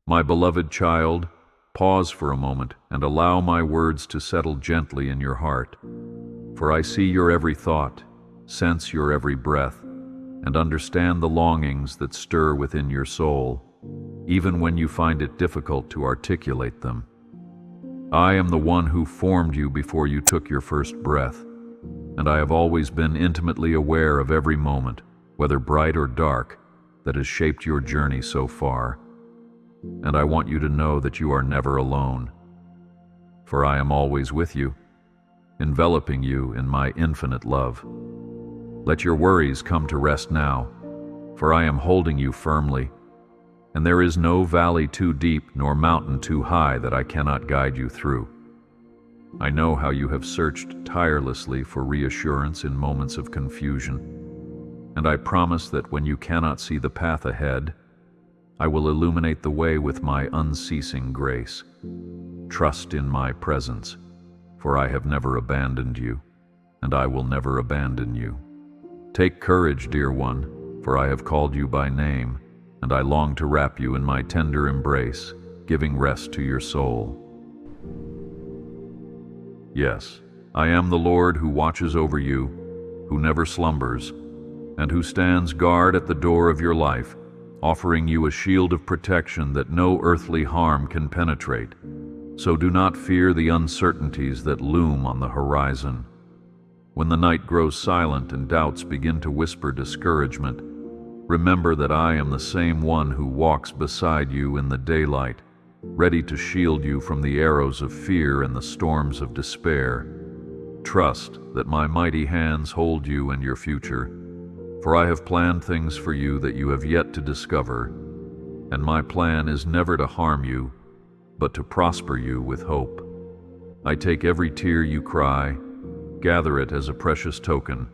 My beloved child, pause for a moment and allow my words to settle gently in your heart. For I see your every thought, sense your every breath, and understand the longings that stir within your soul, even when you find it difficult to articulate them. I am the one who formed you before you took your first breath, and I have always been intimately aware of every moment, whether bright or dark, that has shaped your journey so far. And I want you to know that you are never alone, for I am always with you, enveloping you in my infinite love. Let your worries come to rest now, for I am holding you firmly, and there is no valley too deep nor mountain too high that I cannot guide you through. I know how you have searched tirelessly for reassurance in moments of confusion, and I promise that when you cannot see the path ahead, I will illuminate the way with my unceasing grace. Trust in my presence, for I have never abandoned you, and I will never abandon you. Take courage, dear one, for I have called you by name, and I long to wrap you in my tender embrace, giving rest to your soul. Yes, I am the Lord who watches over you, who never slumbers, and who stands guard at the door of your life, offering you a shield of protection that no earthly harm can penetrate. So do not fear the uncertainties that loom on the horizon. When the night grows silent and doubts begin to whisper discouragement, remember that I am the same one who walks beside you in the daylight, ready to shield you from the arrows of fear and the storms of despair. Trust that my mighty hands hold you and your future, for I have planned things for you that you have yet to discover, and my plan is never to harm you, but to prosper you with hope. I take every tear you cry, gather it as a precious token,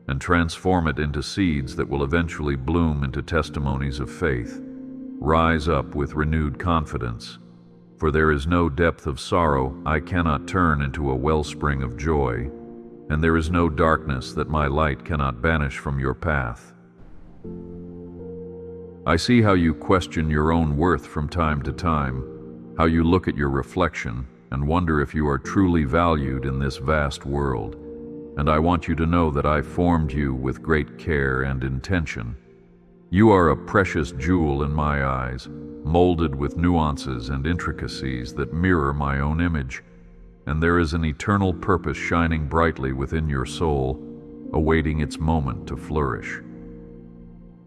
and transform it into seeds that will eventually bloom into testimonies of faith. Rise up with renewed confidence, for there is no depth of sorrow I cannot turn into a wellspring of joy, and there is no darkness that my light cannot banish from your path. I see how you question your own worth from time to time, how you look at your reflection and wonder if you are truly valued in this vast world, and I want you to know that I formed you with great care and intention. You are a precious jewel in my eyes, molded with nuances and intricacies that mirror my own image, and there is an eternal purpose shining brightly within your soul, awaiting its moment to flourish.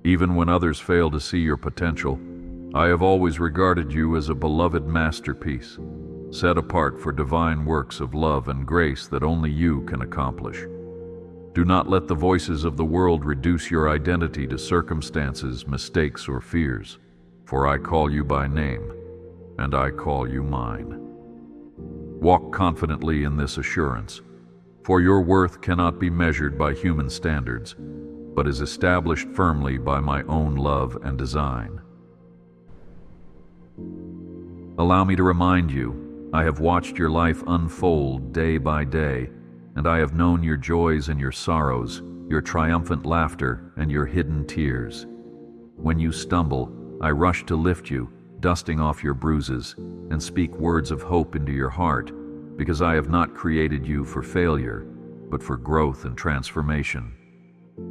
Even when others fail to see your potential, I have always regarded you as a beloved masterpiece, set apart for divine works of love and grace that only you can accomplish. Do not let the voices of the world reduce your identity to circumstances, mistakes, or fears, for I call you by name, and I call you mine. Walk confidently in this assurance, for your worth cannot be measured by human standards, but is established firmly by my own love and design. Allow me to remind you, I have watched your life unfold day by day, and I have known your joys and your sorrows, your triumphant laughter and your hidden tears. When you stumble, I rush to lift you, dusting off your bruises, and speak words of hope into your heart, because I have not created you for failure, but for growth and transformation.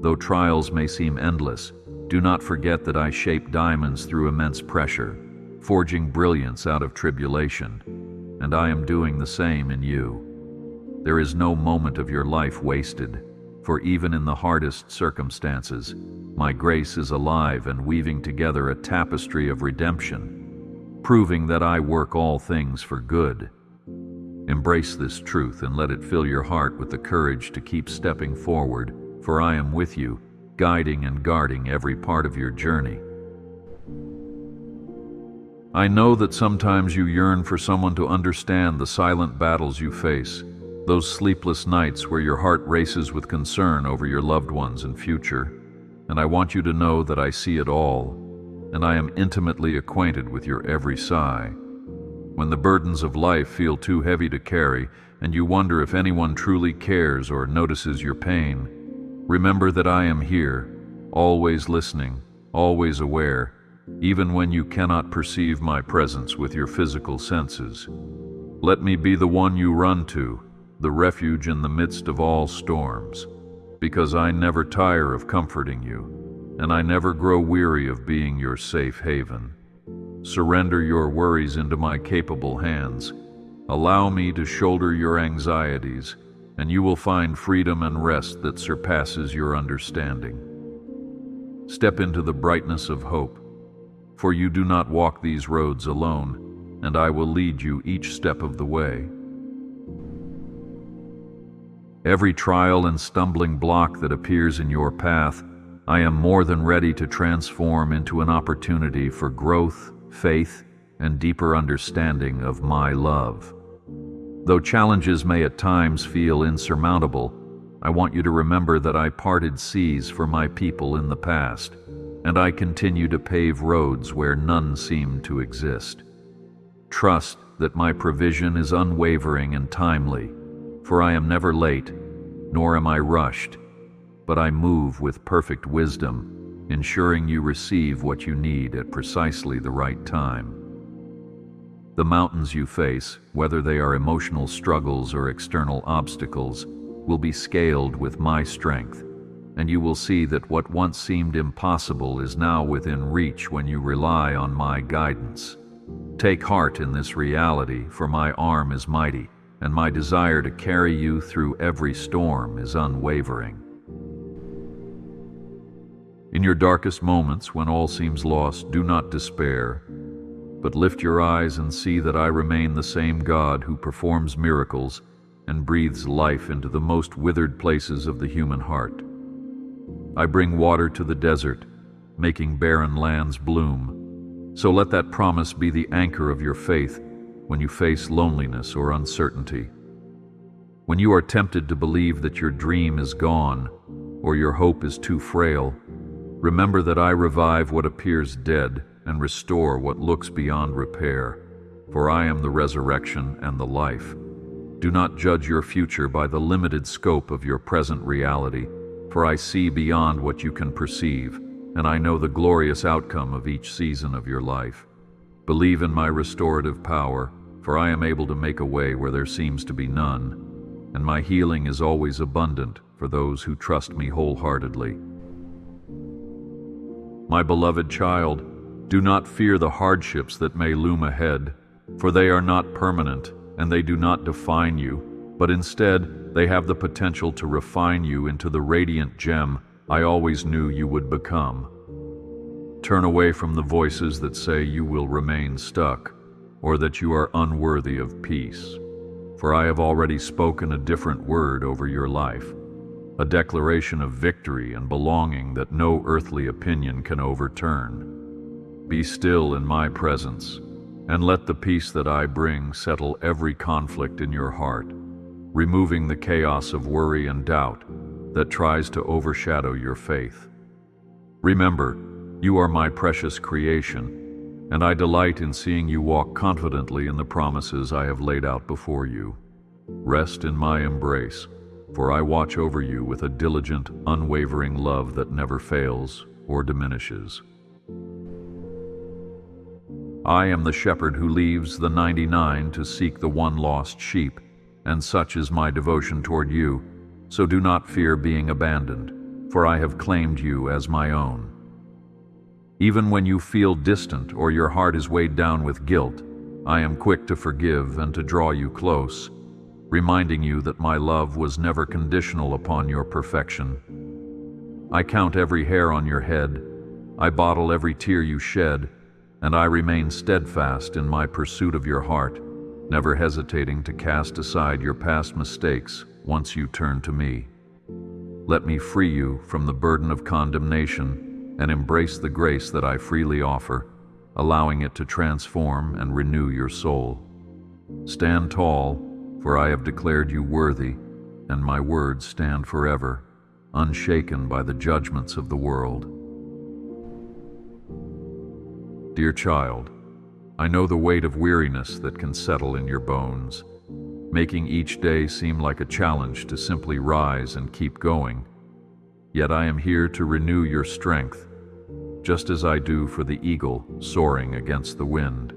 Though trials may seem endless, do not forget that I shape diamonds through immense pressure, forging brilliance out of tribulation, and I am doing the same in you. There is no moment of your life wasted, for even in the hardest circumstances, my grace is alive and weaving together a tapestry of redemption, proving that I work all things for good. Embrace this truth and let it fill your heart with the courage to keep stepping forward, for I am with you, guiding and guarding every part of your journey. I know that sometimes you yearn for someone to understand the silent battles you face, those sleepless nights where your heart races with concern over your loved ones and future, and I want you to know that I see it all, and I am intimately acquainted with your every sigh. When the burdens of life feel too heavy to carry, and you wonder if anyone truly cares or notices your pain, remember that I am here, always listening, always aware, even when you cannot perceive my presence with your physical senses. Let me be the one you run to, the refuge in the midst of all storms, because I never tire of comforting you, and I never grow weary of being your safe haven. Surrender your worries into my capable hands. Allow me to shoulder your anxieties, and you will find freedom and rest that surpasses your understanding. Step into the brightness of hope, for you do not walk these roads alone, and I will lead you each step of the way. Every trial and stumbling block that appears in your path, I am more than ready to transform into an opportunity for growth, faith, and deeper understanding of my love. Though challenges may at times feel insurmountable, I want you to remember that I parted seas for my people in the past, and I continue to pave roads where none seem to exist. Trust that my provision is unwavering and timely, for I am never late, nor am I rushed, but I move with perfect wisdom, ensuring you receive what you need at precisely the right time. The mountains you face, whether they are emotional struggles or external obstacles, will be scaled with my strength, and you will see that what once seemed impossible is now within reach when you rely on my guidance. Take heart in this reality, for my arm is mighty, and my desire to carry you through every storm is unwavering. In your darkest moments, when all seems lost, do not despair, but lift your eyes and see that I remain the same God who performs miracles and breathes life into the most withered places of the human heart. I bring water to the desert, making barren lands bloom. So let that promise be the anchor of your faith when you face loneliness or uncertainty. When you are tempted to believe that your dream is gone or your hope is too frail, remember that I revive what appears dead and restore what looks beyond repair, for I am the resurrection and the life. Do not judge your future by the limited scope of your present reality, for I see beyond what you can perceive, and I know the glorious outcome of each season of your life. Believe in my restorative power, for I am able to make a way where there seems to be none, and my healing is always abundant for those who trust me wholeheartedly. My beloved child, do not fear the hardships that may loom ahead, for they are not permanent and they do not define you, but instead they have the potential to refine you into the radiant gem I always knew you would become. Turn away from the voices that say you will remain stuck, or that you are unworthy of peace, for I have already spoken a different word over your life, a declaration of victory and belonging that no earthly opinion can overturn. Be still in my presence, and let the peace that I bring settle every conflict in your heart, removing the chaos of worry and doubt that tries to overshadow your faith. Remember, you are my precious creation, and I delight in seeing you walk confidently in the promises I have laid out before you. Rest in my embrace, for I watch over you with a diligent, unwavering love that never fails or diminishes. I am the shepherd who leaves the 99 to seek the one lost sheep, and such is my devotion toward you. So do not fear being abandoned, for I have claimed you as my own. Even when you feel distant or your heart is weighed down with guilt, I am quick to forgive and to draw you close, reminding you that my love was never conditional upon your perfection. I count every hair on your head, I bottle every tear you shed, and I remain steadfast in my pursuit of your heart, never hesitating to cast aside your past mistakes once you turn to me. Let me free you from the burden of condemnation and embrace the grace that I freely offer, allowing it to transform and renew your soul. Stand tall, for I have declared you worthy, and my words stand forever, unshaken by the judgments of the world. Dear child, I know the weight of weariness that can settle in your bones, making each day seem like a challenge to simply rise and keep going. Yet I am here to renew your strength, just as I do for the eagle soaring against the wind.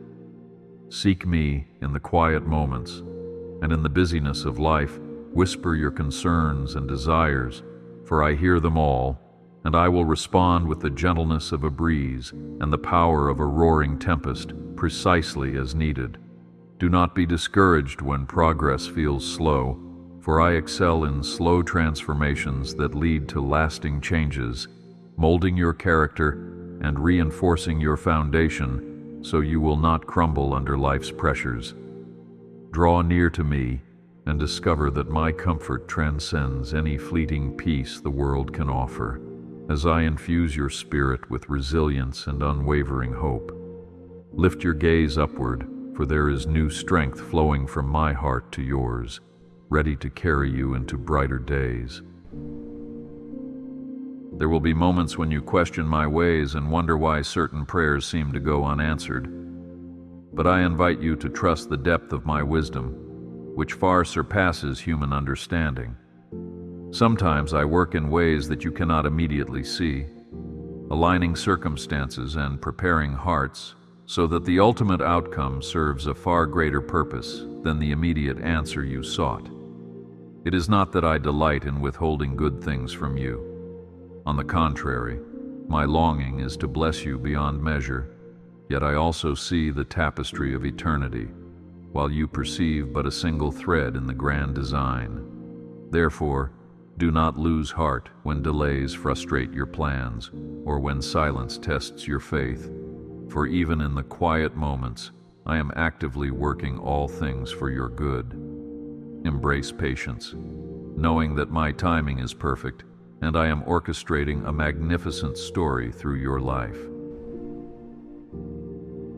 Seek me in the quiet moments, and in the busyness of life, whisper your concerns and desires, for I hear them all, and I will respond with the gentleness of a breeze and the power of a roaring tempest, precisely as needed. Do not be discouraged when progress feels slow, for I excel in slow transformations that lead to lasting changes, molding your character and reinforcing your foundation so you will not crumble under life's pressures. Draw near to me and discover that my comfort transcends any fleeting peace the world can offer, as I infuse your spirit with resilience and unwavering hope. Lift your gaze upward, for there is new strength flowing from my heart to yours, ready to carry you into brighter days. There will be moments when you question my ways and wonder why certain prayers seem to go unanswered. But I invite you to trust the depth of my wisdom, which far surpasses human understanding. Sometimes I work in ways that you cannot immediately see, aligning circumstances and preparing hearts so that the ultimate outcome serves a far greater purpose than the immediate answer you sought. It is not that I delight in withholding good things from you. On the contrary, my longing is to bless you beyond measure, yet I also see the tapestry of eternity, while you perceive but a single thread in the grand design. Therefore, do not lose heart when delays frustrate your plans, or when silence tests your faith, for even in the quiet moments, I am actively working all things for your good. Embrace patience, knowing that my timing is perfect, and I am orchestrating a magnificent story through your life.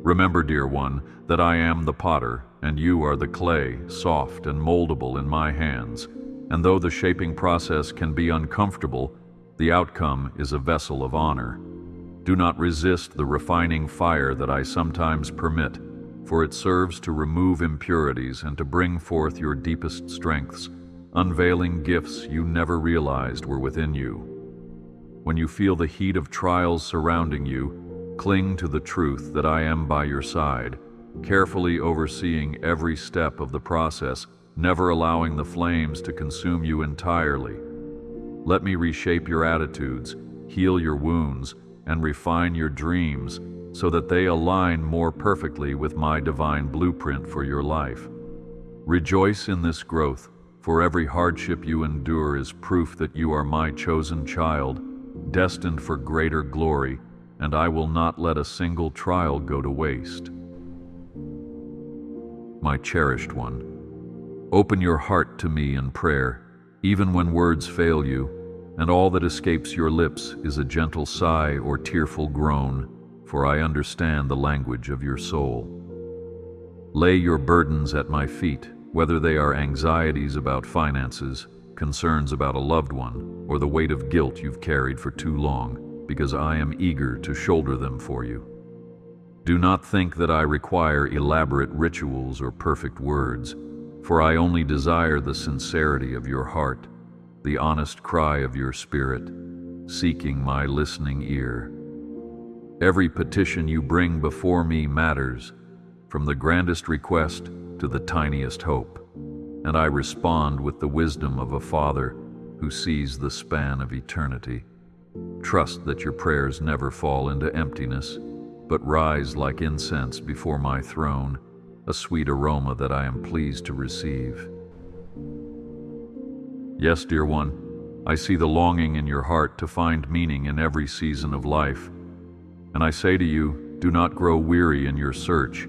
Remember, dear one, that I am the potter, and you are the clay, soft and moldable in my hands, and though the shaping process can be uncomfortable, the outcome is a vessel of honor. Do not resist the refining fire that I sometimes permit, for it serves to remove impurities and to bring forth your deepest strengths, unveiling gifts you never realized were within you. When you feel the heat of trials surrounding you, cling to the truth that I am by your side, carefully overseeing every step of the process, never allowing the flames to consume you entirely. Let me reshape your attitudes, heal your wounds, and refine your dreams so that they align more perfectly with my divine blueprint for your life. Rejoice in this growth, for every hardship you endure is proof that you are my chosen child, destined for greater glory, and I will not let a single trial go to waste. My cherished one, open your heart to me in prayer, even when words fail you, and all that escapes your lips is a gentle sigh or tearful groan, for I understand the language of your soul. Lay your burdens at my feet, whether they are anxieties about finances, concerns about a loved one, or the weight of guilt you've carried for too long, because I am eager to shoulder them for you. Do not think that I require elaborate rituals or perfect words, for I only desire the sincerity of your heart, the honest cry of your spirit, seeking my listening ear. Every petition you bring before me matters, from the grandest request to the tiniest hope, and I respond with the wisdom of a father who sees the span of eternity. Trust that your prayers never fall into emptiness, but rise like incense before my throne, a sweet aroma that I am pleased to receive. Yes, dear one, I see the longing in your heart to find meaning in every season of life. And I say to you, do not grow weary in your search,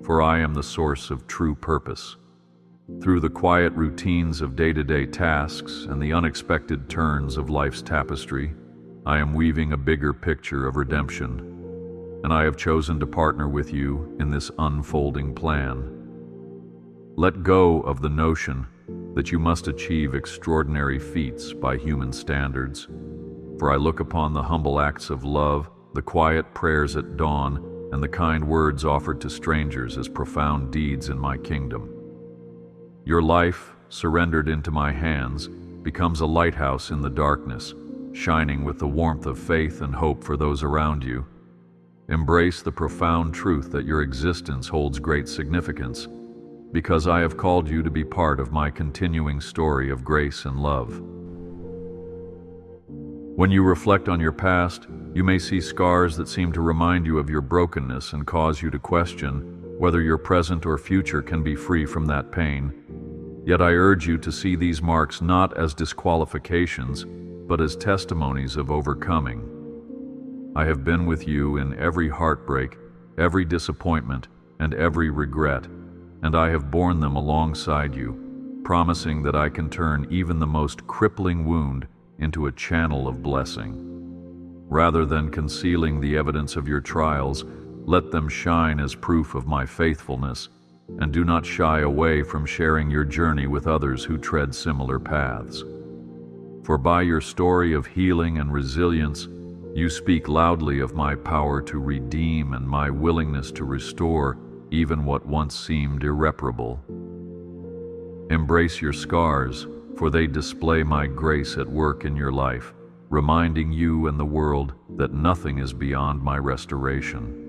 for I am the source of true purpose. Through the quiet routines of day-to-day tasks and the unexpected turns of life's tapestry, I am weaving a bigger picture of redemption, and I have chosen to partner with you in this unfolding plan. Let go of the notion that you must achieve extraordinary feats by human standards, for I look upon the humble acts of love, the quiet prayers at dawn, and the kind words offered to strangers as profound deeds in my kingdom. Your life, surrendered into my hands, becomes a lighthouse in the darkness, shining with the warmth of faith and hope for those around you. Embrace the profound truth that your existence holds great significance, because I have called you to be part of my continuing story of grace and love. When you reflect on your past, you may see scars that seem to remind you of your brokenness and cause you to question whether your present or future can be free from that pain. Yet I urge you to see these marks not as disqualifications, but as testimonies of overcoming. I have been with you in every heartbreak, every disappointment, and every regret, and I have borne them alongside you, promising that I can turn even the most crippling wound into a channel of blessing. Rather than concealing the evidence of your trials, let them shine as proof of my faithfulness, and do not shy away from sharing your journey with others who tread similar paths. For by your story of healing and resilience, you speak loudly of my power to redeem and my willingness to restore even what once seemed irreparable. Embrace your scars, for they display my grace at work in your life, reminding you and the world that nothing is beyond my restoration.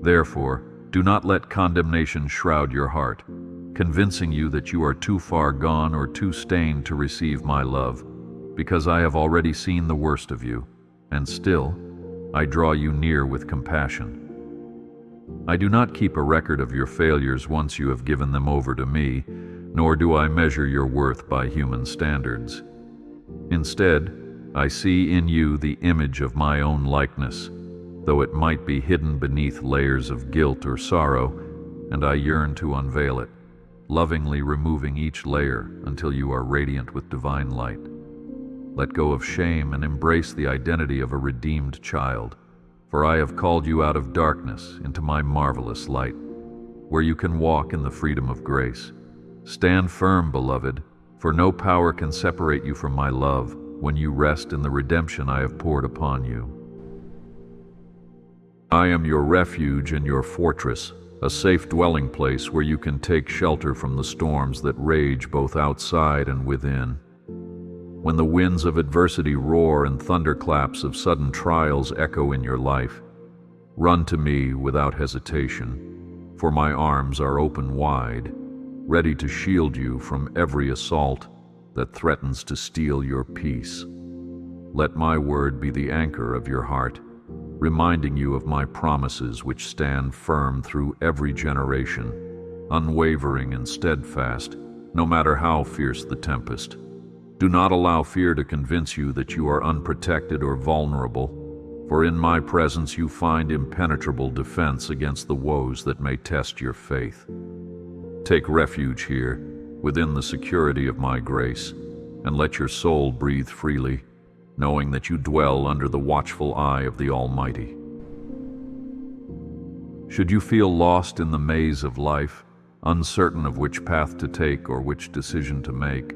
Therefore, do not let condemnation shroud your heart, convincing you that you are too far gone or too stained to receive my love, because I have already seen the worst of you, and still, I draw you near with compassion. I do not keep a record of your failures once you have given them over to me, nor do I measure your worth by human standards. Instead, I see in you the image of my own likeness, though it might be hidden beneath layers of guilt or sorrow, and I yearn to unveil it, lovingly removing each layer until you are radiant with divine light. Let go of shame and embrace the identity of a redeemed child, for I have called you out of darkness into my marvelous light, where you can walk in the freedom of grace. Stand firm, beloved, for no power can separate you from my love when you rest in the redemption I have poured upon you. I am your refuge and your fortress, a safe dwelling place where you can take shelter from the storms that rage both outside and within. When the winds of adversity roar and thunderclaps of sudden trials echo in your life, run to me without hesitation, for my arms are open wide, ready to shield you from every assault that threatens to steal your peace. Let my word be the anchor of your heart, reminding you of my promises which stand firm through every generation, unwavering and steadfast, no matter how fierce the tempest. Do not allow fear to convince you that you are unprotected or vulnerable, for in my presence you find impenetrable defense against the woes that may test your faith. Take refuge here, within the security of my grace, and let your soul breathe freely, knowing that you dwell under the watchful eye of the Almighty. Should you feel lost in the maze of life, uncertain of which path to take or which decision to make,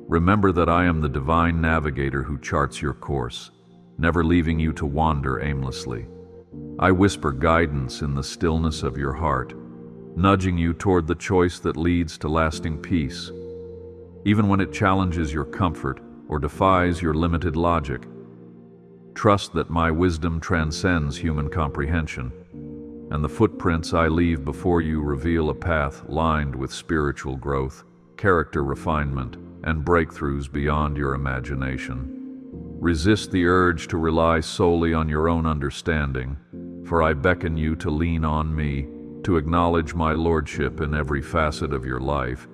remember that I am the divine navigator who charts your course, never leaving you to wander aimlessly. I whisper guidance in the stillness of your heart, nudging you toward the choice that leads to lasting peace. Even when it challenges your comfort or defies your limited logic, trust that my wisdom transcends human comprehension, and the footprints I leave before you reveal a path lined with spiritual growth, character refinement, and breakthroughs beyond your imagination. Resist the urge to rely solely on your own understanding, for I beckon you to lean on me, to acknowledge my lordship in every facet of your life,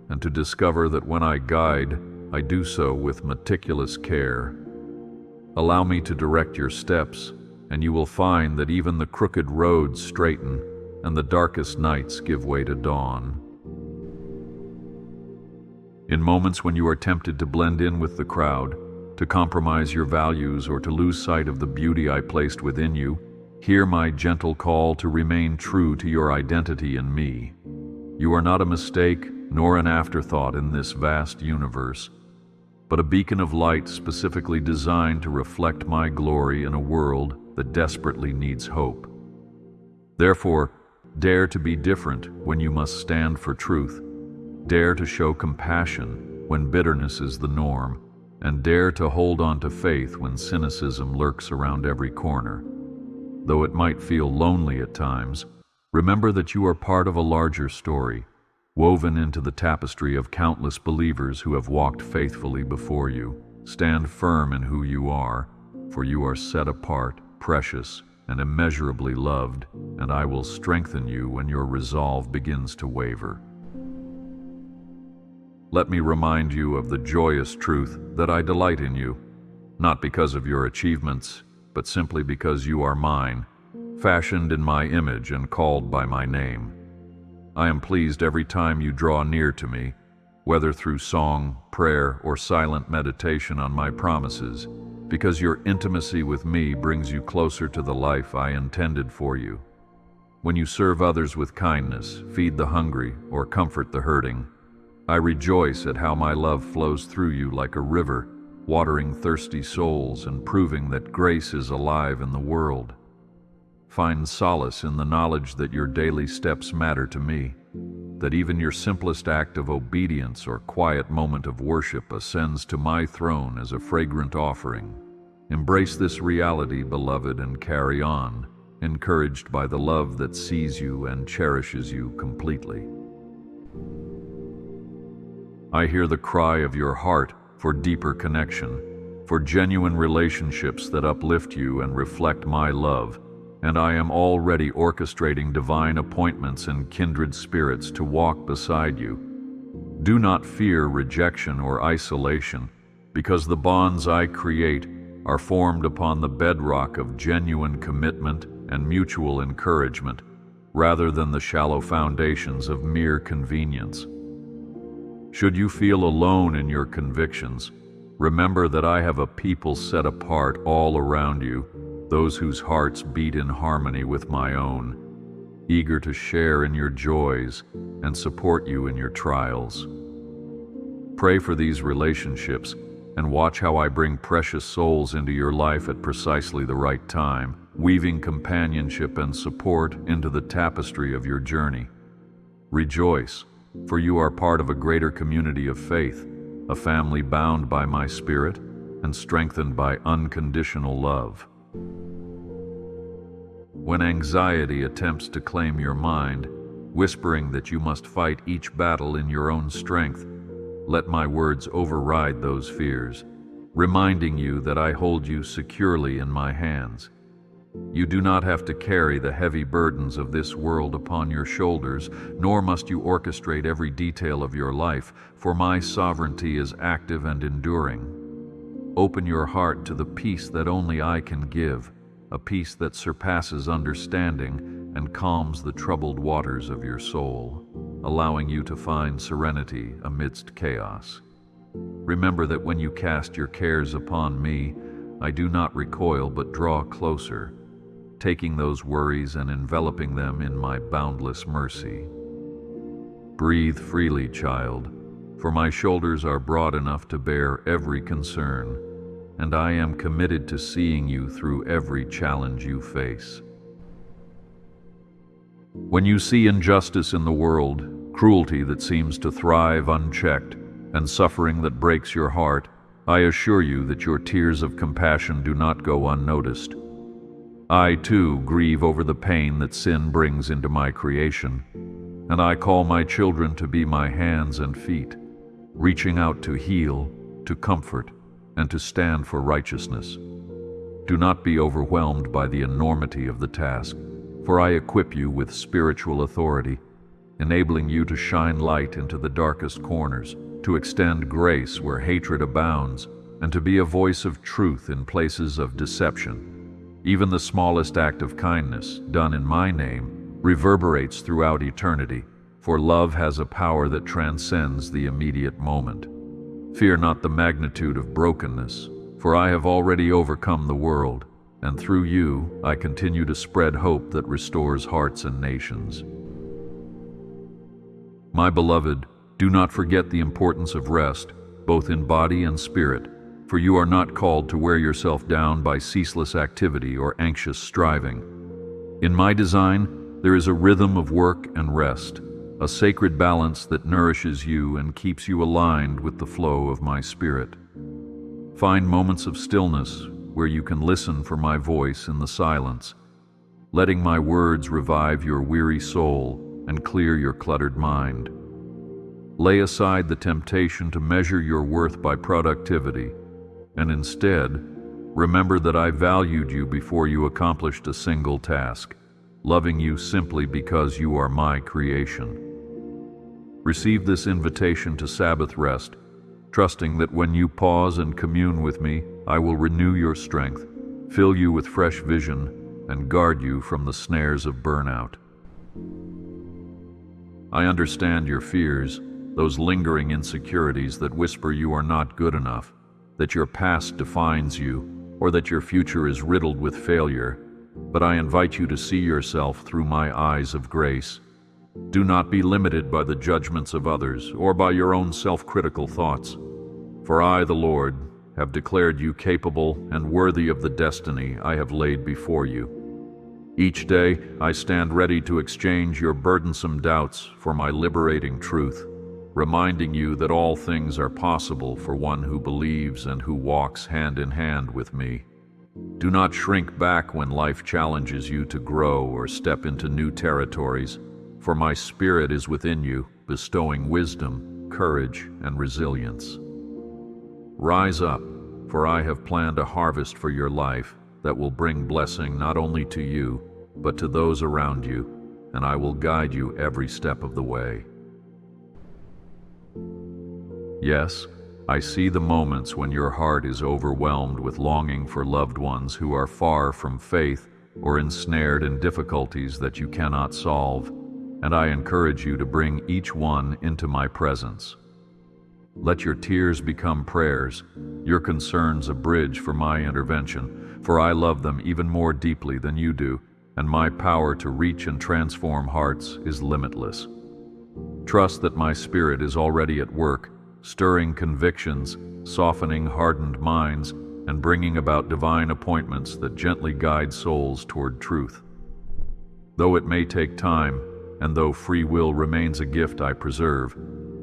and to discover that when I guide, I do so with meticulous care. Allow me to direct your steps, and you will find that even the crooked roads straighten and the darkest nights give way to dawn. In moments when you are tempted to blend in with the crowd, to compromise your values, or to lose sight of the beauty I placed within you, hear my gentle call to remain true to your identity in me. You are not a mistake nor an afterthought in this vast universe, but a beacon of light specifically designed to reflect my glory in a world that desperately needs hope. Therefore, dare to be different when you must stand for truth. Dare to show compassion when bitterness is the norm, and dare to hold on to faith when cynicism lurks around every corner. Though it might feel lonely at times, remember that you are part of a larger story, woven into the tapestry of countless believers who have walked faithfully before you. Stand firm in who you are, for you are set apart, precious, and immeasurably loved, and I will strengthen you when your resolve begins to waver. Let me remind you of the joyous truth that I delight in you, not because of your achievements, but simply because you are mine, fashioned in my image and called by my name. I am pleased every time you draw near to me, whether through song, prayer, or silent meditation on my promises, because your intimacy with me brings you closer to the life I intended for you. When you serve others with kindness, feed the hungry, or comfort the hurting, I rejoice at how my love flows through you like a river, watering thirsty souls and proving that grace is alive in the world. Find solace in the knowledge that your daily steps matter to me, that even your simplest act of obedience or quiet moment of worship ascends to my throne as a fragrant offering. Embrace this reality, beloved, and carry on, encouraged by the love that sees you and cherishes you completely. I hear the cry of your heart for deeper connection, for genuine relationships that uplift you and reflect my love, and I am already orchestrating divine appointments and kindred spirits to walk beside you. Do not fear rejection or isolation, because the bonds I create are formed upon the bedrock of genuine commitment and mutual encouragement, rather than the shallow foundations of mere convenience. Should you feel alone in your convictions, remember that I have a people set apart all around you, those whose hearts beat in harmony with my own, eager to share in your joys and support you in your trials. Pray for these relationships and watch how I bring precious souls into your life at precisely the right time, weaving companionship and support into the tapestry of your journey. Rejoice, for you are part of a greater community of faith, a family bound by my spirit and strengthened by unconditional love. When anxiety attempts to claim your mind, whispering that you must fight each battle in your own strength, let my words override those fears, reminding you that I hold you securely in my hands. You do not have to carry the heavy burdens of this world upon your shoulders, nor must you orchestrate every detail of your life, for my sovereignty is active and enduring. Open your heart to the peace that only I can give, a peace that surpasses understanding and calms the troubled waters of your soul, allowing you to find serenity amidst chaos. Remember that when you cast your cares upon me, I do not recoil but draw closer, taking those worries and enveloping them in my boundless mercy. Breathe freely, child, for my shoulders are broad enough to bear every concern, and I am committed to seeing you through every challenge you face. When you see injustice in the world, cruelty that seems to thrive unchecked, and suffering that breaks your heart, I assure you that your tears of compassion do not go unnoticed. I, too, grieve over the pain that sin brings into my creation, and I call my children to be my hands and feet, reaching out to heal, to comfort, and to stand for righteousness. Do not be overwhelmed by the enormity of the task, for I equip you with spiritual authority, enabling you to shine light into the darkest corners, to extend grace where hatred abounds, and to be a voice of truth in places of deception. Even the smallest act of kindness, done in my name, reverberates throughout eternity, for love has a power that transcends the immediate moment. Fear not the magnitude of brokenness, for I have already overcome the world, and through you I continue to spread hope that restores hearts and nations. My beloved, do not forget the importance of rest, both in body and spirit, for you are not called to wear yourself down by ceaseless activity or anxious striving. In my design, there is a rhythm of work and rest, a sacred balance that nourishes you and keeps you aligned with the flow of my spirit. Find moments of stillness where you can listen for my voice in the silence, letting my words revive your weary soul and clear your cluttered mind. Lay aside the temptation to measure your worth by productivity, and instead, remember that I valued you before you accomplished a single task, loving you simply because you are my creation. Receive this invitation to Sabbath rest, trusting that when you pause and commune with me, I will renew your strength, fill you with fresh vision, and guard you from the snares of burnout. I understand your fears, those lingering insecurities that whisper you are not good enough, that your past defines you, or that your future is riddled with failure, but I invite you to see yourself through my eyes of grace. Do not be limited by the judgments of others or by your own self-critical thoughts, for I, the Lord, have declared you capable and worthy of the destiny I have laid before you. Each day, I stand ready to exchange your burdensome doubts for my liberating truth, reminding you that all things are possible for one who believes and who walks hand in hand with me. Do not shrink back when life challenges you to grow or step into new territories, for my Spirit is within you, bestowing wisdom, courage, and resilience. Rise up, for I have planned a harvest for your life that will bring blessing not only to you, but to those around you, and I will guide you every step of the way. Yes, I see the moments when your heart is overwhelmed with longing for loved ones who are far from faith or ensnared in difficulties that you cannot solve, and I encourage you to bring each one into my presence. Let your tears become prayers, your concerns a bridge for my intervention, for I love them even more deeply than you do, and my power to reach and transform hearts is limitless. Trust that my Spirit is already at work, stirring convictions, softening hardened minds, and bringing about divine appointments that gently guide souls toward truth. Though it may take time, and though free will remains a gift I preserve,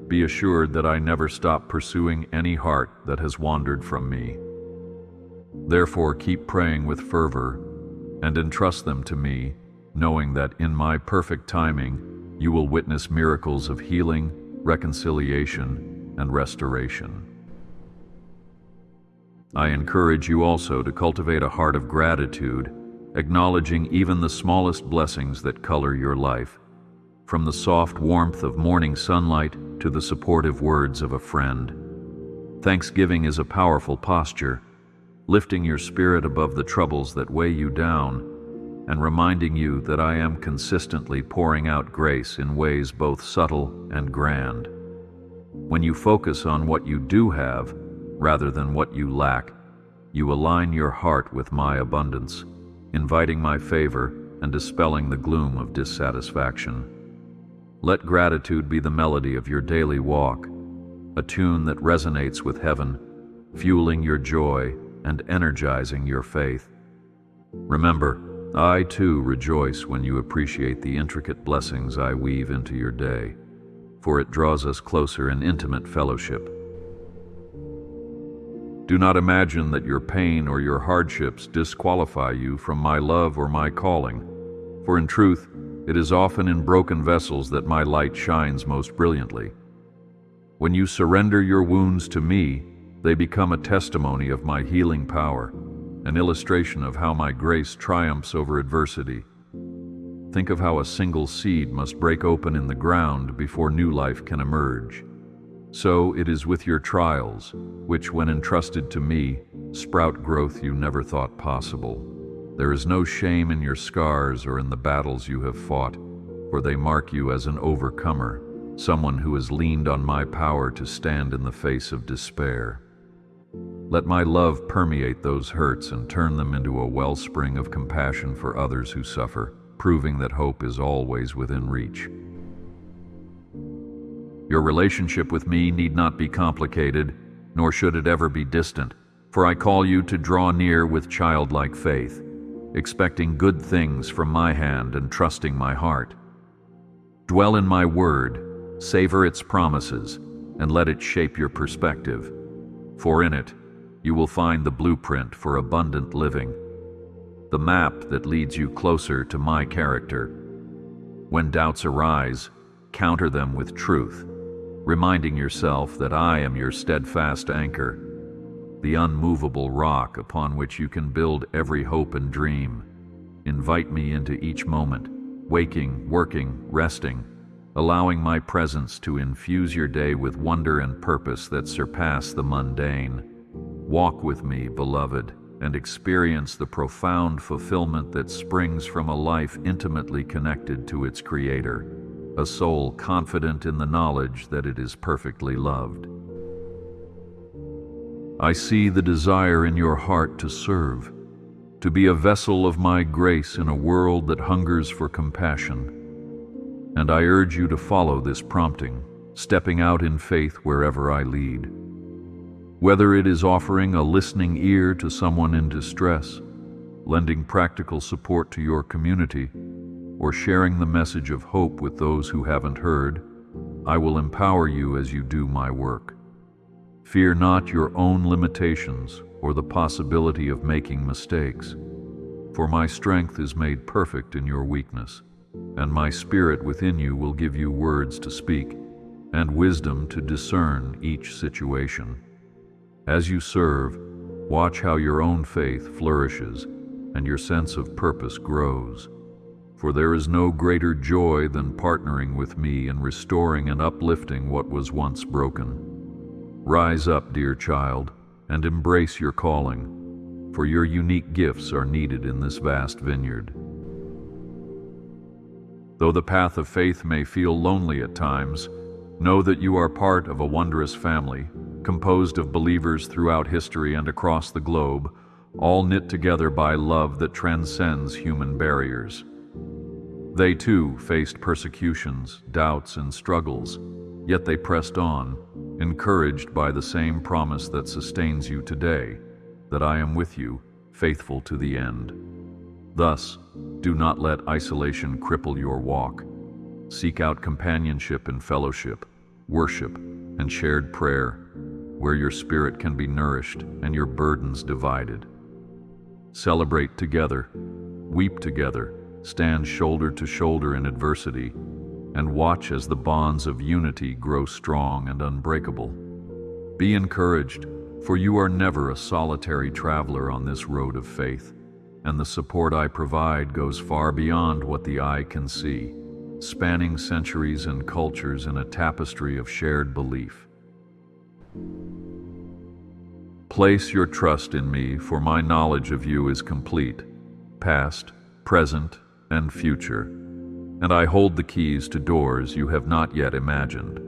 be assured that I never stop pursuing any heart that has wandered from me. Therefore, keep praying with fervor and entrust them to me, knowing that in my perfect timing, you will witness miracles of healing, reconciliation, and restoration. I encourage you also to cultivate a heart of gratitude, acknowledging even the smallest blessings that color your life, from the soft warmth of morning sunlight to the supportive words of a friend. Thanksgiving is a powerful posture, lifting your spirit above the troubles that weigh you down, and reminding you that I am consistently pouring out grace in ways both subtle and grand. When you focus on what you do have, rather than what you lack, you align your heart with my abundance, inviting my favor and dispelling the gloom of dissatisfaction. Let gratitude be the melody of your daily walk, a tune that resonates with heaven, fueling your joy and energizing your faith. Remember, I too rejoice when you appreciate the intricate blessings I weave into your day, for it draws us closer in intimate fellowship. Do not imagine that your pain or your hardships disqualify you from my love or my calling, for in truth, it is often in broken vessels that my light shines most brilliantly. When you surrender your wounds to me, they become a testimony of my healing power, an illustration of how my grace triumphs over adversity. Think of how a single seed must break open in the ground before new life can emerge. So it is with your trials, which, when entrusted to me, sprout growth you never thought possible. There is no shame in your scars or in the battles you have fought, for they mark you as an overcomer, someone who has leaned on my power to stand in the face of despair. Let my love permeate those hurts and turn them into a wellspring of compassion for others who suffer, proving that hope is always within reach. Your relationship with me need not be complicated, nor should it ever be distant, for I call you to draw near with childlike faith, expecting good things from my hand and trusting my heart. Dwell in my word, savor its promises, and let it shape your perspective. For in it, you will find the blueprint for abundant living, the map that leads you closer to my character. When doubts arise, counter them with truth, reminding yourself that I am your steadfast anchor, the unmovable rock upon which you can build every hope and dream. Invite me into each moment, waking, working, resting, allowing my presence to infuse your day with wonder and purpose that surpass the mundane. Walk with me, beloved, and experience the profound fulfillment that springs from a life intimately connected to its Creator, a soul confident in the knowledge that it is perfectly loved. I see the desire in your heart to serve, to be a vessel of my grace in a world that hungers for compassion. And I urge you to follow this prompting, stepping out in faith wherever I lead. Whether it is offering a listening ear to someone in distress, lending practical support to your community, or sharing the message of hope with those who haven't heard, I will empower you as you do my work. Fear not your own limitations or the possibility of making mistakes, for my strength is made perfect in your weakness, and my Spirit within you will give you words to speak and wisdom to discern each situation. As you serve, watch how your own faith flourishes and your sense of purpose grows. For there is no greater joy than partnering with me in restoring and uplifting what was once broken. Rise up, dear child, and embrace your calling, for your unique gifts are needed in this vast vineyard. Though the path of faith may feel lonely at times, know that you are part of a wondrous family, composed of believers throughout history and across the globe, all knit together by love that transcends human barriers. They too faced persecutions, doubts, and struggles, yet they pressed on, encouraged by the same promise that sustains you today, that I am with you, faithful to the end. Thus, do not let isolation cripple your walk. Seek out companionship and fellowship, worship, and shared prayer, where your spirit can be nourished and your burdens divided. Celebrate together, weep together, stand shoulder to shoulder in adversity, and watch as the bonds of unity grow strong and unbreakable. Be encouraged, for you are never a solitary traveler on this road of faith, and the support I provide goes far beyond what the eye can see, spanning centuries and cultures in a tapestry of shared belief. Place your trust in me, for my knowledge of you is complete, past, present, and future, and I hold the keys to doors you have not yet imagined.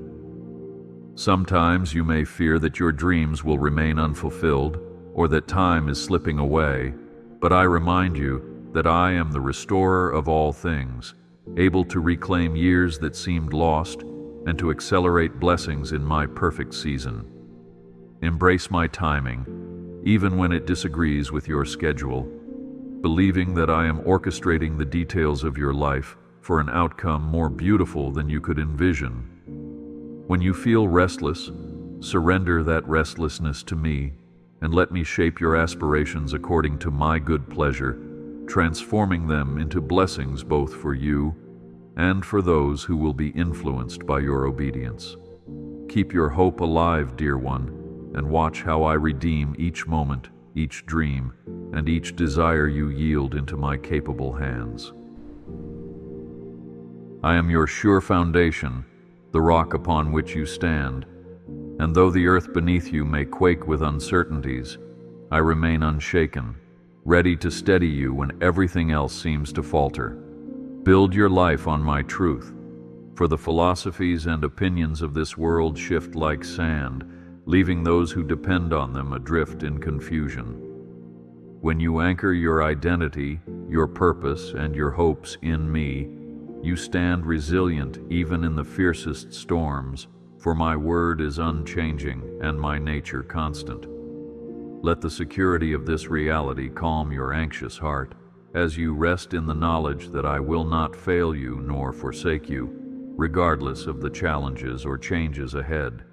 Sometimes you may fear that your dreams will remain unfulfilled, or that time is slipping away, but I remind you that I am the restorer of all things, able to reclaim years that seemed lost and to accelerate blessings in my perfect season. Embrace my timing, even when it disagrees with your schedule, believing that I am orchestrating the details of your life for an outcome more beautiful than you could envision. When you feel restless, surrender that restlessness to me and let me shape your aspirations according to my good pleasure, transforming them into blessings both for you and for those who will be influenced by your obedience. Keep your hope alive, dear one, and watch how I redeem each moment, each dream, and each desire you yield into my capable hands. I am your sure foundation, the rock upon which you stand, and though the earth beneath you may quake with uncertainties, I remain unshaken, ready to steady you when everything else seems to falter. Build your life on my truth, for the philosophies and opinions of this world shift like sand, leaving those who depend on them adrift in confusion. When you anchor your identity, your purpose, and your hopes in me, you stand resilient even in the fiercest storms, for my word is unchanging and my nature constant. Let the security of this reality calm your anxious heart, as you rest in the knowledge that I will not fail you nor forsake you, regardless of the challenges or changes ahead.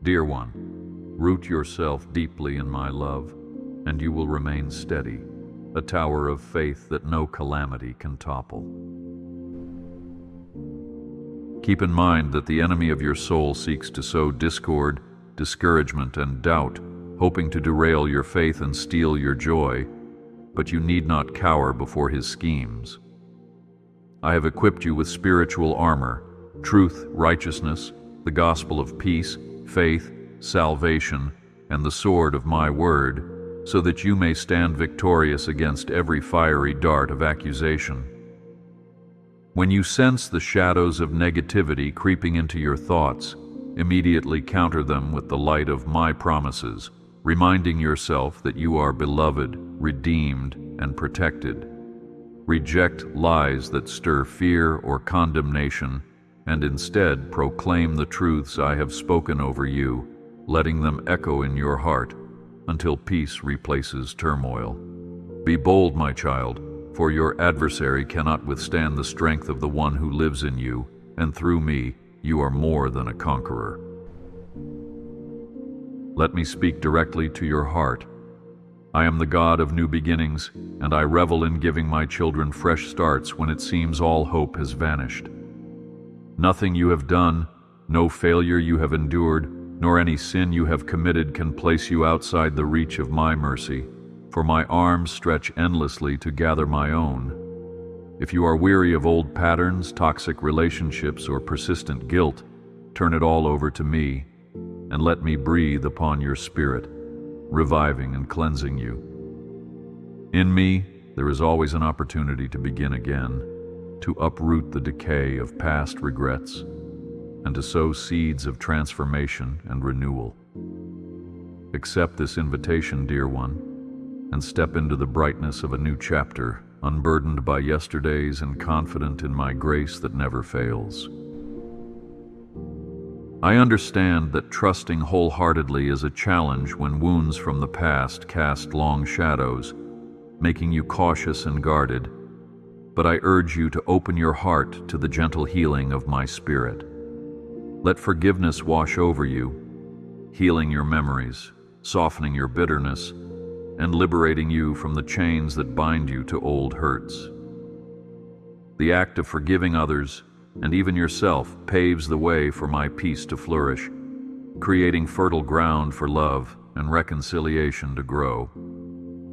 Dear one, Root yourself deeply in my love, and you will remain steady, a tower of faith that no calamity can topple. Keep in mind that the enemy of your soul seeks to sow discord, discouragement, and doubt, hoping to derail your faith and steal your joy, but you need not cower before his schemes. I have equipped you with spiritual armor, truth, righteousness, the gospel of peace, faith, salvation, and the sword of my word, so that you may stand victorious against every fiery dart of accusation. When you sense the shadows of negativity creeping into your thoughts, immediately counter them with the light of my promises, reminding yourself that you are beloved, redeemed, and protected. Reject lies that stir fear or condemnation, and instead proclaim the truths I have spoken over you, letting them echo in your heart until peace replaces turmoil. Be bold, my child, for your adversary cannot withstand the strength of the one who lives in you, and through me you are more than a conqueror. Let me speak directly to your heart. I am the God of new beginnings, and I revel in giving my children fresh starts when it seems all hope has vanished. Nothing you have done, no failure you have endured, nor any sin you have committed can place you outside the reach of my mercy, for my arms stretch endlessly to gather my own. If you are weary of old patterns, toxic relationships, or persistent guilt, turn it all over to me, and let me breathe upon your spirit, reviving and cleansing you. In me, there is always an opportunity to begin again, to uproot the decay of past regrets, and to sow seeds of transformation and renewal. Accept this invitation, dear one, and step into the brightness of a new chapter, unburdened by yesterdays and confident in my grace that never fails. I understand that trusting wholeheartedly is a challenge when wounds from the past cast long shadows, making you cautious and guarded, but I urge you to open your heart to the gentle healing of my spirit. Let forgiveness wash over you, healing your memories, softening your bitterness, and liberating you from the chains that bind you to old hurts. The act of forgiving others, and even yourself, paves the way for my peace to flourish, creating fertile ground for love and reconciliation to grow.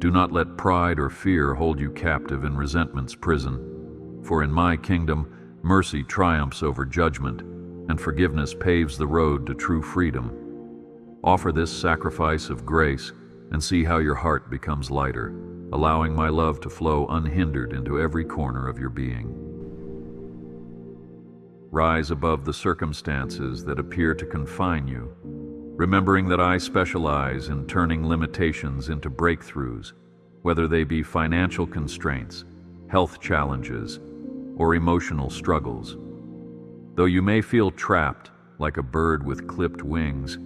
Do not let pride or fear hold you captive in resentment's prison, for in my kingdom, mercy triumphs over judgment, and forgiveness paves the road to true freedom. Offer this sacrifice of grace and see how your heart becomes lighter, allowing my love to flow unhindered into every corner of your being. Rise above the circumstances that appear to confine you, remembering that I specialize in turning limitations into breakthroughs, whether they be financial constraints, health challenges, or emotional struggles. Though you may feel trapped, like a bird with clipped wings,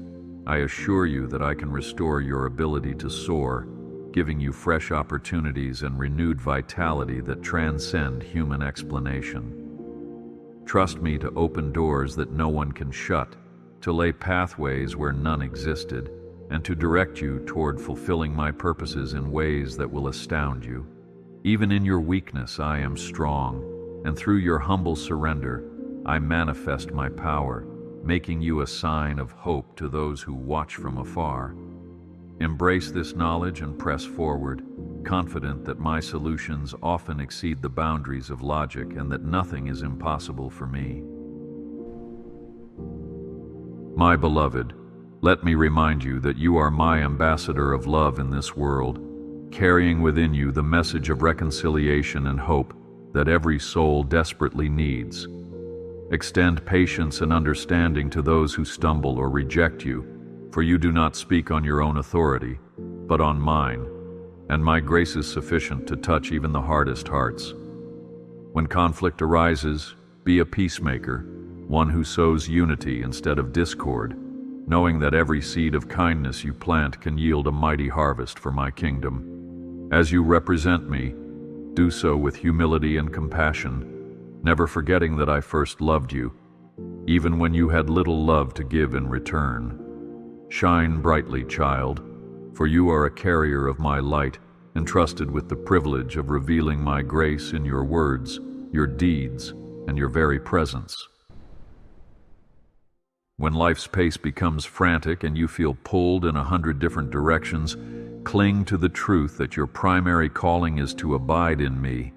I assure you that I can restore your ability to soar, giving you fresh opportunities and renewed vitality that transcend human explanation. Trust me to open doors that no one can shut, to lay pathways where none existed, and to direct you toward fulfilling my purposes in ways that will astound you. Even in your weakness I am strong, and through your humble surrender, I manifest my power, making you a sign of hope to those who watch from afar. Embrace this knowledge and press forward, confident that my solutions often exceed the boundaries of logic and that nothing is impossible for me. My beloved, let me remind you that you are my ambassador of love in this world, carrying within you the message of reconciliation and hope that every soul desperately needs. Extend patience and understanding to those who stumble or reject you, for you do not speak on your own authority, but on mine, and my grace is sufficient to touch even the hardest hearts. When conflict arises, be a peacemaker, one who sows unity instead of discord, knowing that every seed of kindness you plant can yield a mighty harvest for my kingdom. As you represent me, do so with humility and compassion, never forgetting that I first loved you, even when you had little love to give in return. Shine brightly, child, for you are a carrier of my light, entrusted with the privilege of revealing my grace in your words, your deeds, and your very presence. When life's pace becomes frantic and you feel pulled in 100 different directions, cling to the truth that your primary calling is to abide in me,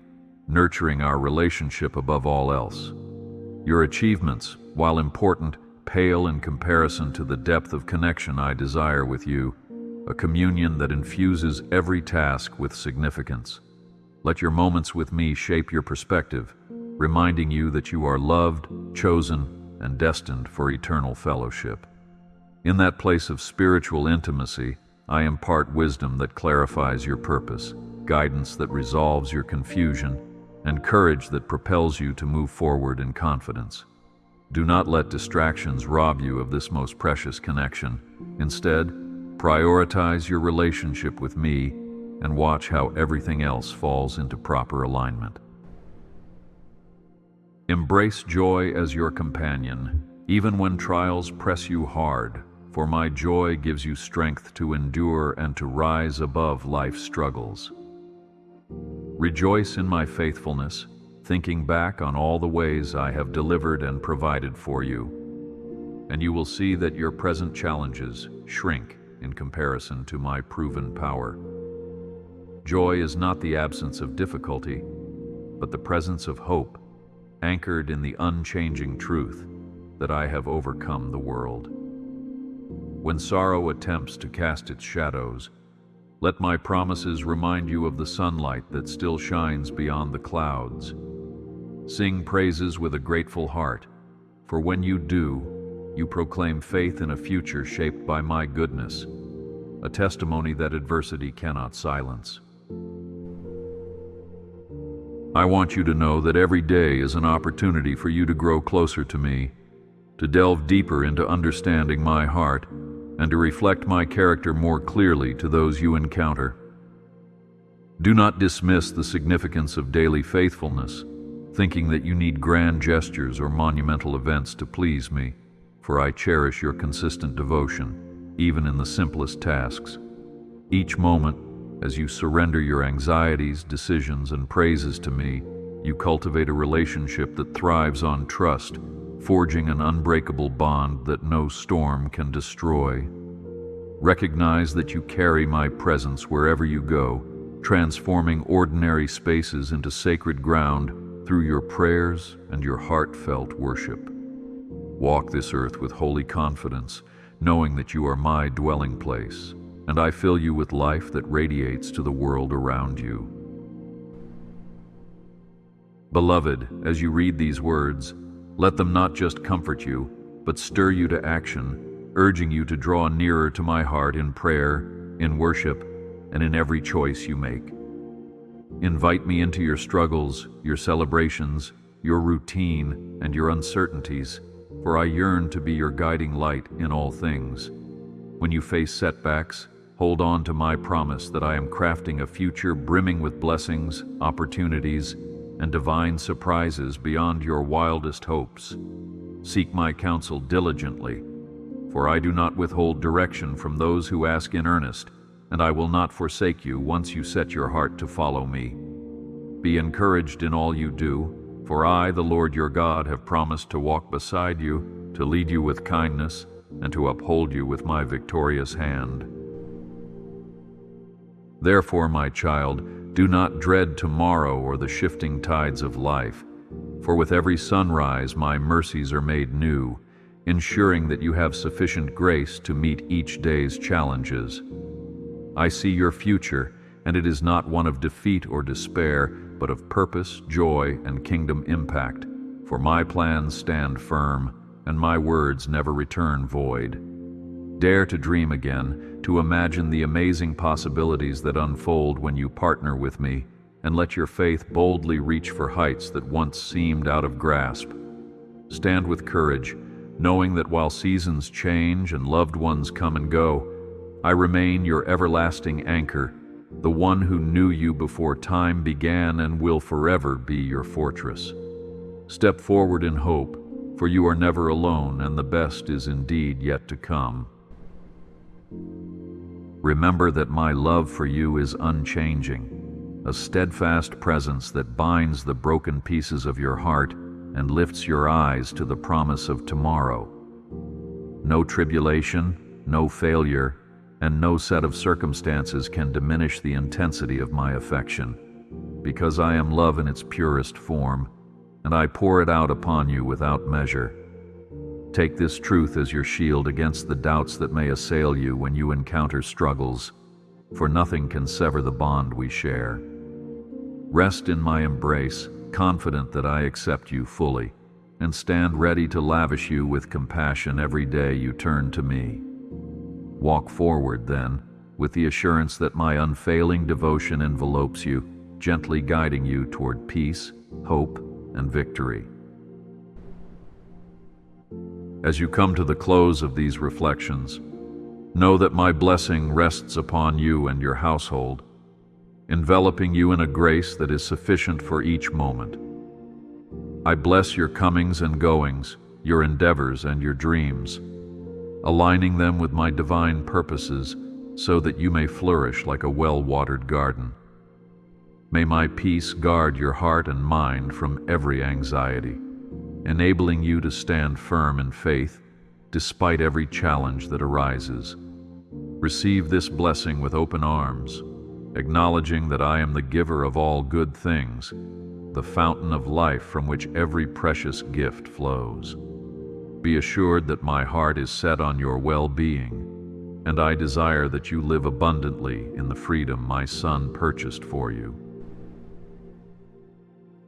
nurturing our relationship above all else. Your achievements, while important, pale in comparison to the depth of connection I desire with you, a communion that infuses every task with significance. Let your moments with me shape your perspective, reminding you that you are loved, chosen, and destined for eternal fellowship. In that place of spiritual intimacy, I impart wisdom that clarifies your purpose, guidance that resolves your confusion, and courage that propels you to move forward in confidence. Do not let distractions rob you of this most precious connection. Instead, prioritize your relationship with me and watch how everything else falls into proper alignment. Embrace joy as your companion, even when trials press you hard, for my joy gives you strength to endure and to rise above life's struggles. Rejoice in my faithfulness, thinking back on all the ways I have delivered and provided for you, and you will see that your present challenges shrink in comparison to my proven power. Joy is not the absence of difficulty, but the presence of hope, anchored in the unchanging truth that I have overcome the world. When sorrow attempts to cast its shadows, let my promises remind you of the sunlight that still shines beyond the clouds. Sing praises with a grateful heart, for when you do, you proclaim faith in a future shaped by my goodness, a testimony that adversity cannot silence. I want you to know that every day is an opportunity for you to grow closer to me, to delve deeper into understanding my heart, and to reflect my character more clearly to those you encounter. Do not dismiss the significance of daily faithfulness, thinking that you need grand gestures or monumental events to please me, for I cherish your consistent devotion, even in the simplest tasks. Each moment, as you surrender your anxieties, decisions, and praises to me, you cultivate a relationship that thrives on trust, forging an unbreakable bond that no storm can destroy. Recognize that you carry my presence wherever you go, transforming ordinary spaces into sacred ground through your prayers and your heartfelt worship. Walk this earth with holy confidence, knowing that you are my dwelling place, and I fill you with life that radiates to the world around you. Beloved, as you read these words, let them not just comfort you, but stir you to action, urging you to draw nearer to my heart in prayer, in worship, and in every choice you make. Invite me into your struggles, your celebrations, your routine, and your uncertainties, for I yearn to be your guiding light in all things. When you face setbacks, hold on to my promise that I am crafting a future brimming with blessings, opportunities, and divine surprises beyond your wildest hopes. Seek my counsel diligently, for I do not withhold direction from those who ask in earnest, and I will not forsake you once you set your heart to follow me. Be encouraged in all you do, for I, the Lord your God, have promised to walk beside you, to lead you with kindness, and to uphold you with my victorious hand. Therefore, my child, do not dread tomorrow or the shifting tides of life, for with every sunrise my mercies are made new, ensuring that you have sufficient grace to meet each day's challenges. I see your future, and it is not one of defeat or despair, but of purpose, joy, and kingdom impact, for my plans stand firm, and my words never return void. Dare to dream again, to imagine the amazing possibilities that unfold when you partner with me, and let your faith boldly reach for heights that once seemed out of grasp. Stand with courage, knowing that while seasons change and loved ones come and go, I remain your everlasting anchor, the one who knew you before time began and will forever be your fortress. Step forward in hope, for you are never alone, and the best is indeed yet to come. Remember that my love for you is unchanging, a steadfast presence that binds the broken pieces of your heart and lifts your eyes to the promise of tomorrow. No tribulation, no failure, and no set of circumstances can diminish the intensity of my affection, because I am love in its purest form, and I pour it out upon you without measure. Take this truth as your shield against the doubts that may assail you when you encounter struggles, for nothing can sever the bond we share. Rest in my embrace, confident that I accept you fully, and stand ready to lavish you with compassion every day you turn to me. Walk forward, then, with the assurance that my unfailing devotion envelopes you, gently guiding you toward peace, hope, and victory. As you come to the close of these reflections, know that my blessing rests upon you and your household, enveloping you in a grace that is sufficient for each moment. I bless your comings and goings, your endeavors and your dreams, aligning them with my divine purposes so that you may flourish like a well-watered garden. May my peace guard your heart and mind from every anxiety, enabling you to stand firm in faith despite every challenge that arises. Receive this blessing with open arms, acknowledging that I am the giver of all good things, the fountain of life from which every precious gift flows. Be assured that my heart is set on your well-being, and I desire that you live abundantly in the freedom my Son purchased for you.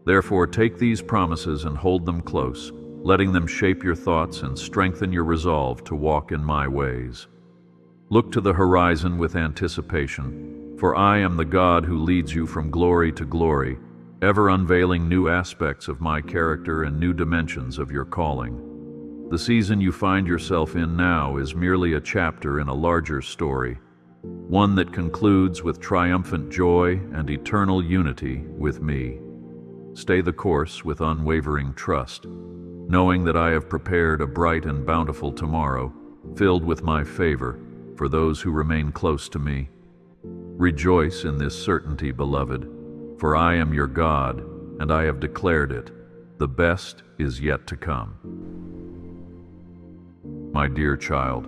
Therefore, take these promises and hold them close, letting them shape your thoughts and strengthen your resolve to walk in my ways. Look to the horizon with anticipation, for I am the God who leads you from glory to glory, ever unveiling new aspects of my character and new dimensions of your calling. The season you find yourself in now is merely a chapter in a larger story, one that concludes with triumphant joy and eternal unity with me. Stay the course with unwavering trust, knowing that I have prepared a bright and bountiful tomorrow, filled with my favor for those who remain close to me. Rejoice in this certainty, beloved, for I am your God, and I have declared it. The best is yet to come. My dear child,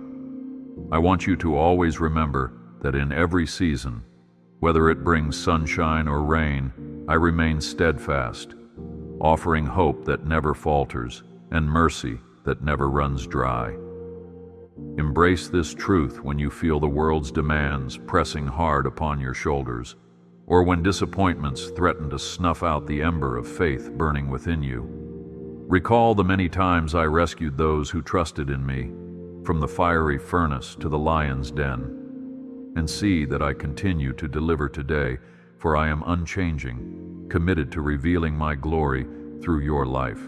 I want you to always remember that in every season, whether it brings sunshine or rain, I remain steadfast, offering hope that never falters and mercy that never runs dry. Embrace this truth when you feel the world's demands pressing hard upon your shoulders, or when disappointments threaten to snuff out the ember of faith burning within you. Recall the many times I rescued those who trusted in me, from the fiery furnace to the lion's den, and see that I continue to deliver today, for I am unchanging, committed to revealing my glory through your life.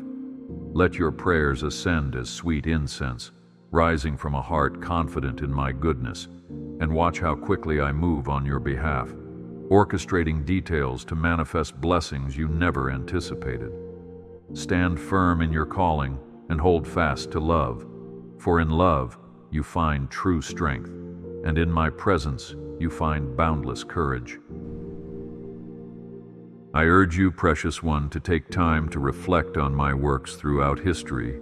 Let your prayers ascend as sweet incense, rising from a heart confident in my goodness, and watch how quickly I move on your behalf, orchestrating details to manifest blessings you never anticipated. Stand firm in your calling and hold fast to love, for in love you find true strength, and in my presence you find boundless courage. I urge you, precious one, to take time to reflect on my works throughout history,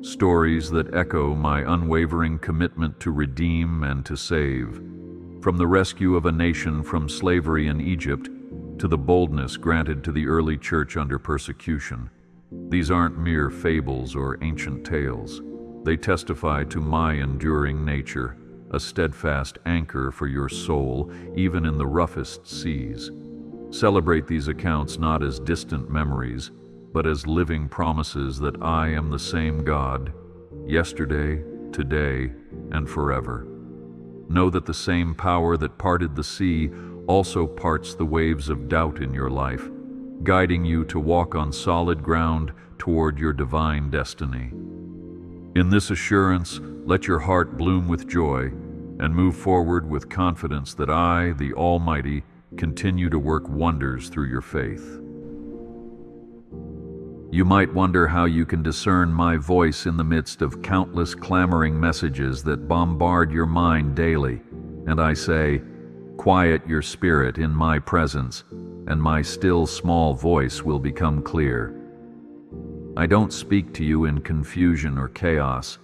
stories that echo my unwavering commitment to redeem and to save, from the rescue of a nation from slavery in Egypt to the boldness granted to the early church under persecution. These aren't mere fables or ancient tales. They testify to my enduring nature, a steadfast anchor for your soul, even in the roughest seas. Celebrate these accounts not as distant memories, but as living promises that I am the same God, yesterday, today, and forever. Know that the same power that parted the sea also parts the waves of doubt in your life, guiding you to walk on solid ground toward your divine destiny. In this assurance, let your heart bloom with joy and move forward with confidence that I, the Almighty, continue to work wonders through your faith. You might wonder how you can discern my voice in the midst of countless clamoring messages that bombard your mind daily. And I say, quiet your spirit in my presence, and my still small voice will become clear. I don't speak to you in confusion or chaos,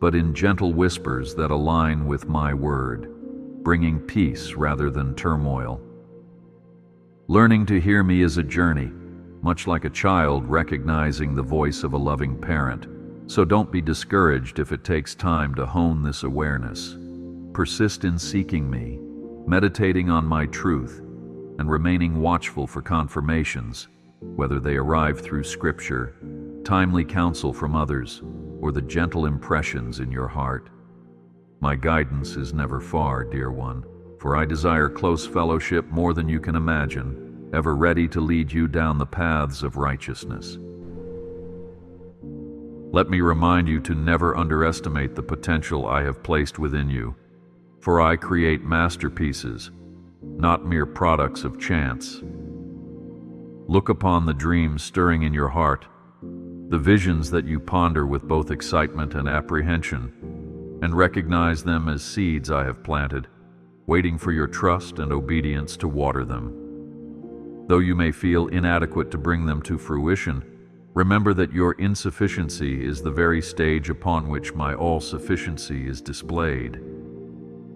but in gentle whispers that align with my word, bringing peace rather than turmoil. Learning to hear me is a journey, much like a child recognizing the voice of a loving parent, so don't be discouraged if it takes time to hone this awareness. Persist in seeking me, meditating on my truth, and remaining watchful for confirmations, whether they arrive through scripture, timely counsel from others, or the gentle impressions in your heart. My guidance is never far, dear one, for I desire close fellowship more than you can imagine, ever ready to lead you down the paths of righteousness. Let me remind you to never underestimate the potential I have placed within you, for I create masterpieces, not mere products of chance. Look upon the dreams stirring in your heart, the visions that you ponder with both excitement and apprehension, and recognize them as seeds I have planted, waiting for your trust and obedience to water them. Though you may feel inadequate to bring them to fruition, remember that your insufficiency is the very stage upon which my all-sufficiency is displayed.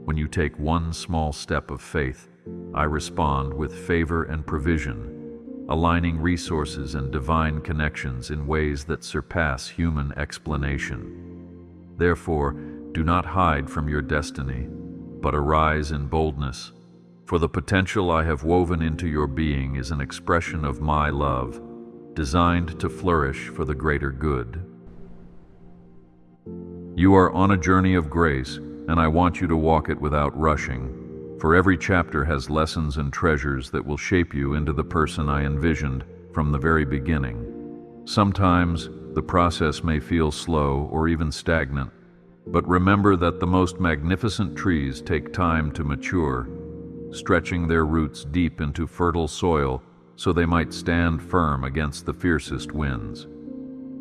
When you take one small step of faith, I respond with favor and provision, aligning resources and divine connections in ways that surpass human explanation. Therefore, do not hide from your destiny, but arise in boldness, for the potential I have woven into your being is an expression of my love, designed to flourish for the greater good. You are on a journey of grace, and I want you to walk it without rushing, for every chapter has lessons and treasures that will shape you into the person I envisioned from the very beginning. Sometimes the process may feel slow or even stagnant, but remember that the most magnificent trees take time to mature, stretching their roots deep into fertile soil so they might stand firm against the fiercest winds.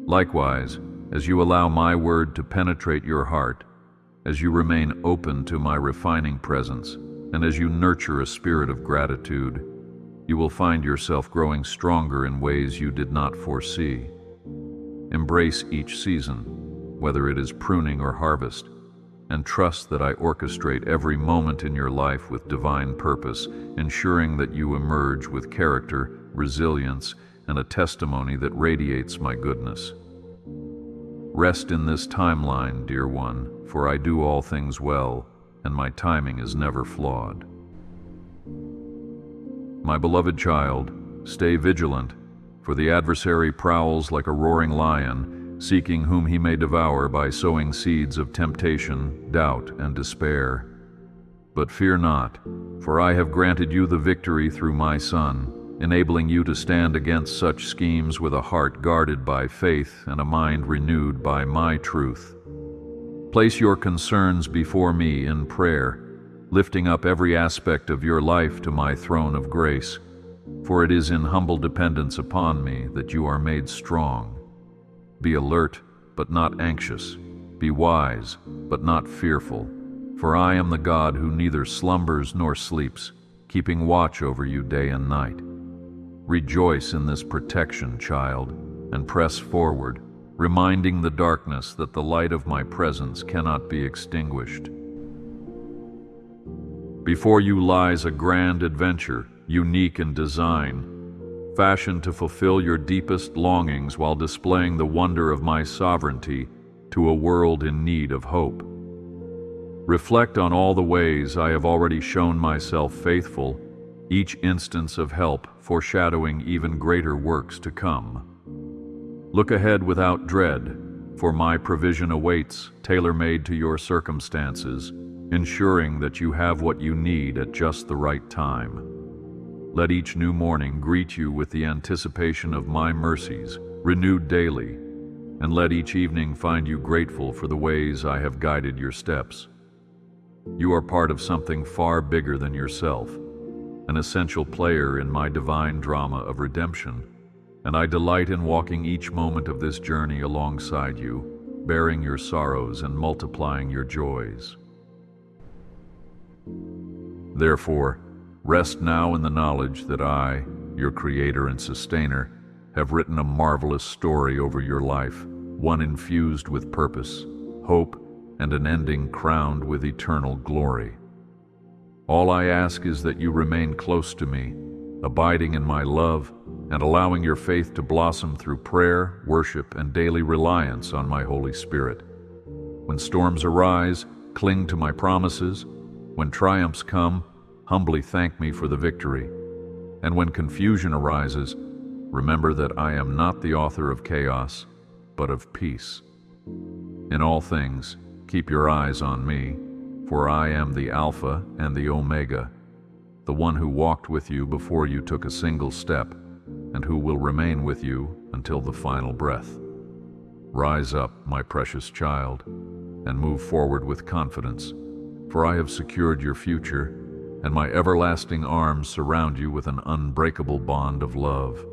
Likewise, as you allow my word to penetrate your heart, as you remain open to my refining presence, and as you nurture a spirit of gratitude, you will find yourself growing stronger in ways you did not foresee. Embrace each season, whether it is pruning or harvest, and trust that I orchestrate every moment in your life with divine purpose, ensuring that you emerge with character, resilience, and a testimony that radiates my goodness. Rest in this timeline, dear one, for I do all things well, and my timing is never flawed. My beloved child, stay vigilant, for the adversary prowls like a roaring lion, seeking whom he may devour by sowing seeds of temptation, doubt, and despair. But fear not, for I have granted you the victory through my Son, enabling you to stand against such schemes with a heart guarded by faith and a mind renewed by my truth. Place your concerns before me in prayer, lifting up every aspect of your life to my throne of grace, for it is in humble dependence upon me that you are made strong. Be alert, but not anxious. Be wise, but not fearful. For I am the God who neither slumbers nor sleeps, keeping watch over you day and night. Rejoice in this protection, child, and press forward, reminding the darkness that the light of my presence cannot be extinguished. Before you lies a grand adventure, unique in design, fashioned to fulfill your deepest longings while displaying the wonder of my sovereignty to a world in need of hope. Reflect on all the ways I have already shown myself faithful, each instance of help foreshadowing even greater works to come. Look ahead without dread, for my provision awaits, tailor-made to your circumstances, ensuring that you have what you need at just the right time. Let each new morning greet you with the anticipation of my mercies, renewed daily, and let each evening find you grateful for the ways I have guided your steps. You are part of something far bigger than yourself, an essential player in my divine drama of redemption, and I delight in walking each moment of this journey alongside you, bearing your sorrows and multiplying your joys. Therefore, rest now in the knowledge that I, your Creator and Sustainer, have written a marvelous story over your life, one infused with purpose, hope, and an ending crowned with eternal glory. All I ask is that you remain close to me, abiding in my love, and allowing your faith to blossom through prayer, worship, and daily reliance on my Holy Spirit. When storms arise, cling to my promises. When triumphs come, humbly thank me for the victory. And when confusion arises, remember that I am not the author of chaos, but of peace. In all things, keep your eyes on me, for I am the Alpha and the Omega, the one who walked with you before you took a single step, and who will remain with you until the final breath. Rise up, my precious child, and move forward with confidence, for I have secured your future, and my everlasting arms surround you with an unbreakable bond of love.